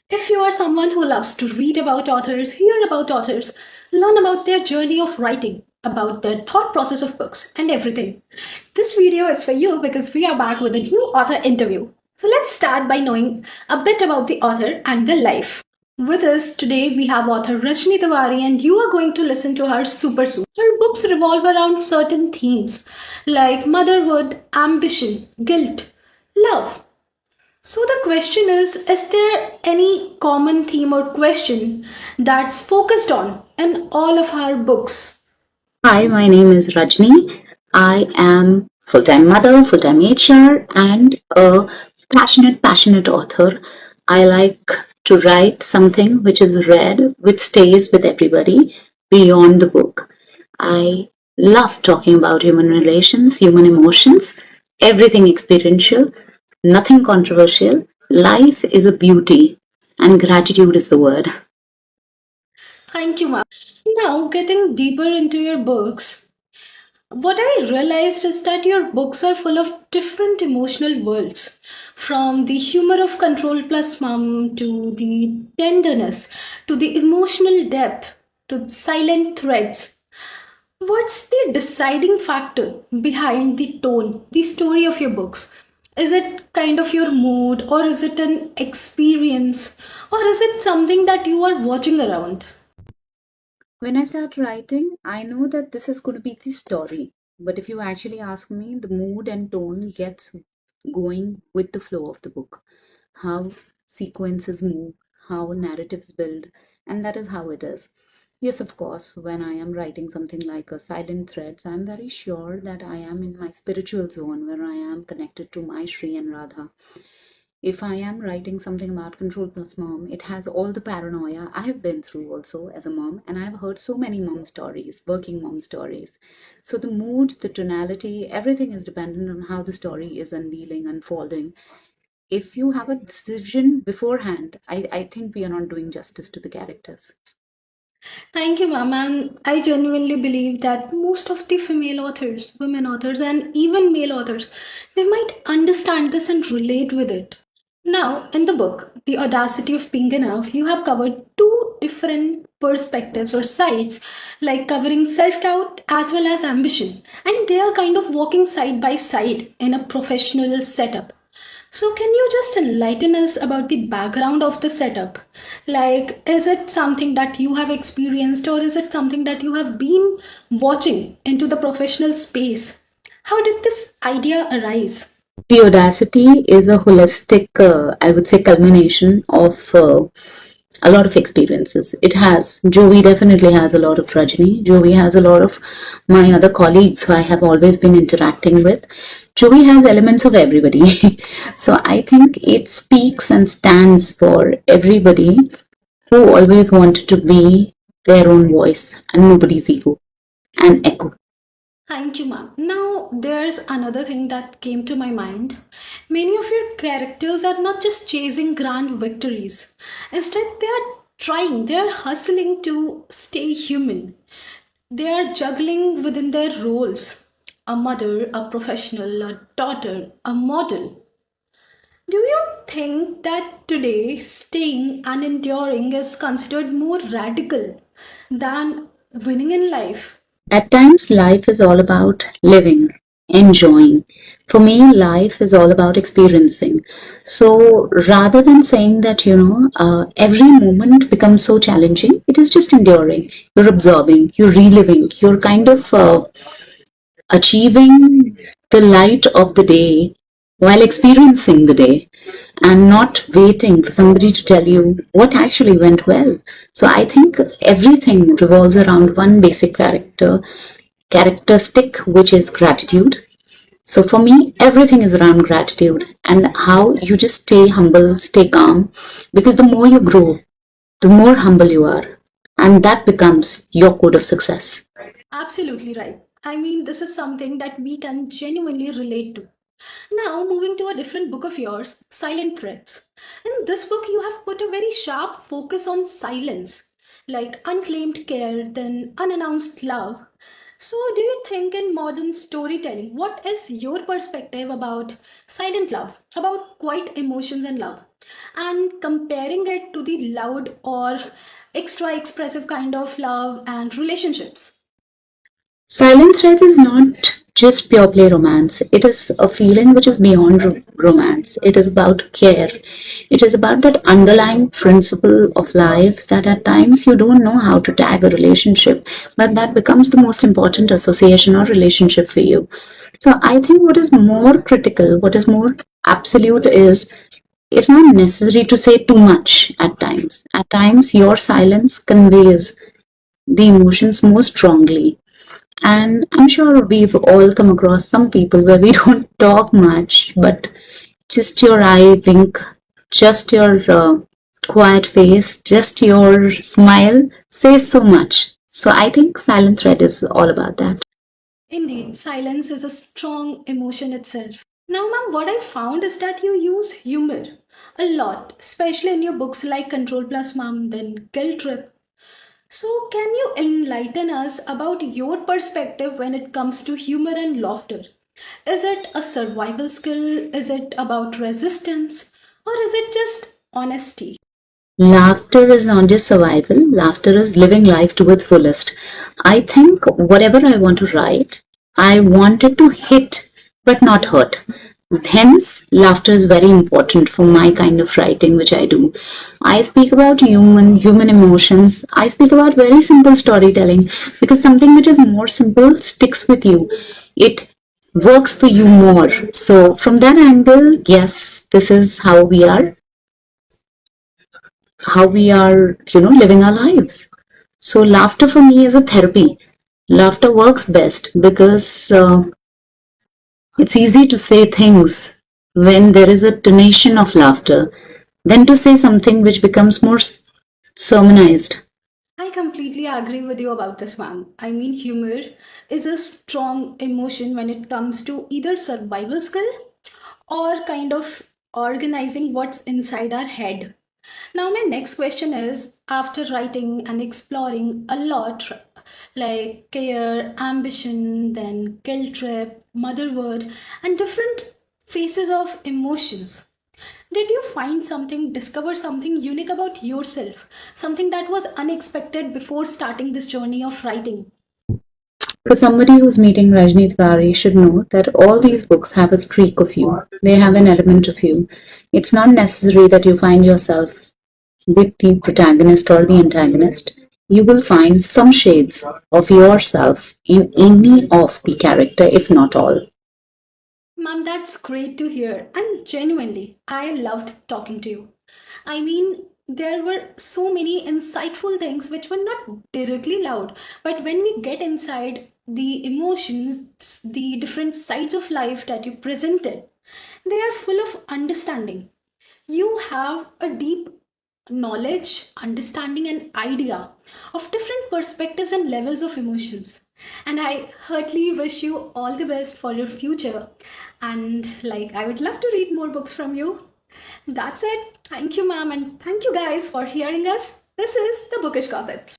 If you are someone who loves to read about authors, hear about authors, learn about their journey of writing, about their thought process of books, and everything, this video is for you because we are back with a new author interview. So let's start by knowing a bit about the author and their life. With us today, we have author Rajani Tewari, and you are going to listen to her super soon. Her books revolve around certain themes like motherhood, ambition, guilt, love. So the question is there any common theme or question that's focused on in all of our books? Hi, my name is Rajani. I am full-time mother, full-time HR, and a passionate author. I like to write something which is read, which stays with everybody beyond the book. I love talking about human relations, human emotions, everything experiential, nothing controversial. Life is a beauty, and gratitude is the word. Thank you, ma'am. Now, getting deeper into your books, what I realized is that your books are full of different emotional worlds. From the humor of Control Plus Mom to the tenderness to the emotional depth to silent threads. What's the deciding factor behind the tone, the story of your books? Is it kind of your mood, or is it an experience, or is it something that you are watching around? When I start writing, I know that this is going to be the story. But if you actually ask me, the mood and tone gets going with the flow of the book. How sequences move, how narratives build, and that is how it is. Yes, of course, when I am writing something like a silent threads, I'm very sure that I am in my spiritual zone where I am connected to my Shri and Radha. If I am writing something about Control Plus Mom, it has all the paranoia I have been through also as a mom, and I've heard so many mom stories, working mom stories. So the mood, the tonality, everything is dependent on how the story is unveiling, unfolding. If you have a decision beforehand, I think we are not doing justice to the characters. Thank you, ma'am. And I genuinely believe that most of the female authors, women authors, and even male authors, they might understand this and relate with it. Now, in the book, The Audacity of Being Enough, you have covered two different perspectives or sides, like covering self doubt as well as ambition. And they are kind of walking side by side in a professional setup. So, can you just enlighten us about the background of the setup? Like, is it something that you have experienced, or is it something that you have been watching into the professional space? How did this idea arise? The Audacity is a holistic, I would say, culmination of a lot of experiences. It has, Joey definitely has a lot of Rajani. Joey has a lot of my other colleagues who I have always been interacting with. Joey has elements of everybody. So I think it speaks and stands for everybody who always wanted to be their own voice and nobody's ego and echo. Thank you, ma'am. Now, there's another thing that came to my mind. Many of your characters are not just chasing grand victories, instead, they are trying, they are hustling to stay human. They are juggling within their roles: a mother, a professional, a daughter, a model. Do you think that today staying and enduring is considered more radical than winning in life? At times, life is all about living, enjoying. For me, life is all about experiencing. So rather than saying that, every moment becomes so challenging, it is just enduring. You're absorbing, you're reliving, you're kind of achieving the light of the day while experiencing the day and not waiting for somebody to tell you what actually went well. So I think everything revolves around one basic characteristic, which is gratitude. So for me, everything is around gratitude and how you just stay humble, stay calm, because the more you grow, the more humble you are, and that becomes your code of success. Absolutely right. I mean, this is something that we can genuinely relate to. Now, moving to a different book of yours, Silent Threads. In this book, you have put a very sharp focus on silence, like unclaimed care, then unannounced love. So, do you think in modern storytelling, what is your perspective about silent love, about quiet emotions and love? and comparing it to the loud or extra expressive kind of love and relationships. Silent thread is not just pure play romance. It is a feeling which is beyond romance. It is about care. It is about that underlying principle of life that at times you don't know how to tag a relationship, but that becomes the most important association or relationship for you. So I think what is more critical, what is more absolute is it's not necessary to say too much at times. At times, your silence conveys the emotions more strongly. And I'm sure we've all come across some people where we don't talk much, but just your eye wink, just your quiet face, just your smile says so much. So I think Silent Thread is all about that. Indeed, silence is a strong emotion itself. Now, ma'am, what I found is that you use humor a lot, especially in your books like Control Plus Mom, then Guilt Trip. So, can you enlighten us about your perspective when it comes to humor and laughter? Is it a survival skill? Is it about resistance? Or is it just honesty? Laughter is not just survival, laughter is living life to its fullest. I think whatever I want to write, I want it to hit but not hurt. Hence, laughter is very important for my kind of writing, which I do. I speak about human emotions. I speak about very simple storytelling because something which is more simple sticks with you. It works for you more. So, from that angle, yes, this is how we are living our lives. So laughter for me is a therapy. Laughter works best because it's easy to say things when there is a tonation of laughter than to say something which becomes more sermonized. I completely agree with you about this, ma'am. I mean, humor is a strong emotion when it comes to either survival skill or kind of organizing what's inside our head. Now, my next question is, after writing and exploring a lot, like care, ambition, then guilt trip, motherhood, and different phases of emotions, did you discover something unique about yourself? Something that was unexpected before starting this journey of writing? For somebody who's meeting Rajani Tewari should know that all these books have a streak of you. They have an element of you. It's not necessary that you find yourself with the protagonist or the antagonist. You will find some shades of yourself in any of the character, if not all. Mom, that's great to hear. And genuinely, I loved talking to you. I mean, there were so many insightful things which were not directly loud, but when we get inside the emotions, the different sides of life that you presented, they are full of understanding. You have a deep knowledge, understanding, and idea of different perspectives and levels of emotions. And I heartily wish you all the best for your future. And I would love to read more books from you. That's it. Thank you, ma'am, and thank you guys for hearing us. This is the Bookish Gossips.